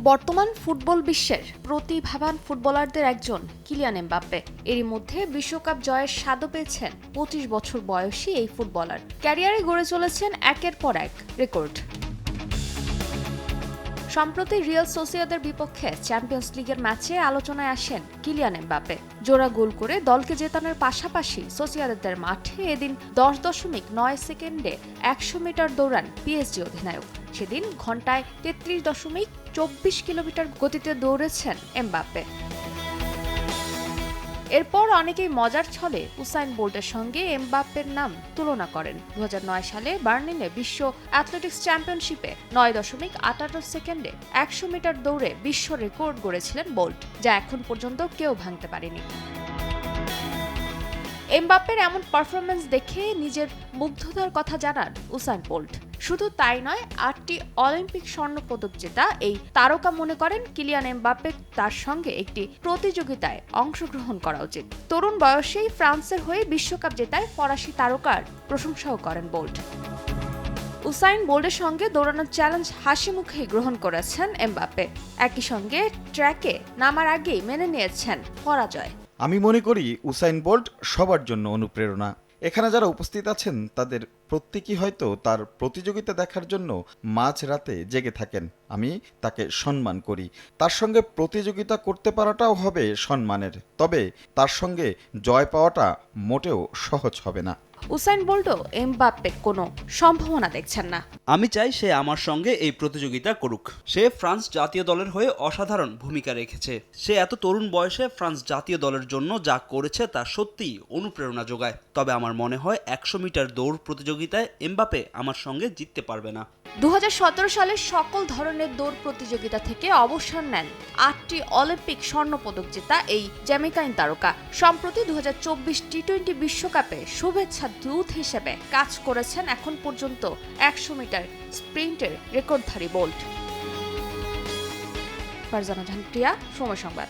বর্তমান ফুটবল বিশ্বের প্রতিভাবান ফুটবলারদের একজন কিলিয়ান এমবাপ্পে। এরই মধ্যে বিশ্বকাপ জয়ের স্বাদও পেয়েছেন ২৫ বছর বয়সী এই ফুটবলার। ক্যারিয়ারে গড়ে চলেছেন একের পর এক রেকর্ড। সম্প্রতি রিয়াল সোসিয়েদাদের বিপক্ষে চ্যাম্পিয়ন্স লিগের ম্যাচে আলোচনায় আসেন কিলিয়ান এমবাপ্পে। জোড়া গোল করে দলকে জেতানোর পাশাপাশি সোসিয়েদাদের মাঠে এদিন 10.9 সেকেন্ডে 100 মিটার দৌড়ান পিএসজি অধিনায়ক। সেদিন ঘন্টায় 33.24 কিলোমিটার গতিতে দৌড়েছেন এমবাপ্পে। এরপর অনেকেই মজার ছলে উসাইন বোল্টের সঙ্গে এমবাপ্পের নাম তুলনা করেন। 2009 সালে বার্লিনে বিশ্ব অ্যাথলেটিক্স চ্যাম্পিয়নশিপে 9.58 সেকেন্ডে 100 মিটার দৌড়ে বিশ্ব রেকর্ড গড়েছিলেন বোল্ট, যা এখন পর্যন্ত কেউ ভাঙতে পারেনি। এমবাপ্পের এমন পারফরম্যান্স দেখে নিজের মুগ্ধতার কথা জানান উসাইন বোল্ট। শুধু তাই নয়, 8টি অলিম্পিক স্বর্ণপদক জেতা এই তারকা মনে করেন কিলিয়ান এমবাপ্পে তার সঙ্গে একটি প্রতিযোগিতায় অংশগ্রহণ করা উচিত। তরুণ বয়সেই ফ্রান্সের হয়ে বিশ্বকাপ জেতায় ফরাসি তারকার প্রশংসাও করেন বোল্ট। উসাইন বোল্টের সঙ্গে দৌড়ানোর চ্যালেঞ্জ হাসি মুখেই গ্রহণ করেছেন এমবাপ্পে। একই সঙ্গে ট্র্যাকে নামার আগেই মেনে নিয়েছেন পরাজয়। আমি মনে করি উসাইন বোল্ট সবার জন্য অনুপ্রেরণা। এখানে যারা উপস্থিত আছেন তাদের প্রত্যেকেই হয়তো তার প্রতিযোগিতা দেখার জন্য মাঝরাতে জেগে থাকেন। আমি তাকে সম্মান করি। তার সঙ্গে প্রতিযোগিতা করতে পারাটাও হবে সম্মানের, তবে তার সঙ্গে জয় পাওয়াটা মোটেও সহজ হবে না। উসাইন বোল্টও এমবাপ্পের কোনো সম্ভাবনা দেখছেন না। আমি চাই সে আমার সঙ্গে এই প্রতিযোগিতা করুক। সে ফ্রান্স জাতীয় দলের হয়ে অসাধারণ ভূমিকা রেখেছে। সে এত তরুণ বয়সে ফ্রান্স জাতীয় দলের জন্য যা করেছে তা সত্যিই অনুপ্রেরণা যোগায়। তবে আমার মনে হয় 100 মিটার দৌড় প্রতিযোগিতায় এমবাপ্পে আমার সঙ্গে জিততে পারবে না। 2017 সালে সকল ধরনের দৌড় প্রতিযোগিতা থেকে অবসর নেন 8টি অলিম্পিক স্বর্ণপদক জেতা এই জ্যামাইকান তারকা। সম্প্রতি 2024 টি-20 বিশ্বকাপে শুভেচ্ছা দূত হিসেবে কাজ করেছেন এখন পর্যন্ত 100 মিটার স্প্রিন্টের রেকর্ডধারী বোল্ট। ফারজানা জাহান প্রিয়া, সময় সংবাদ।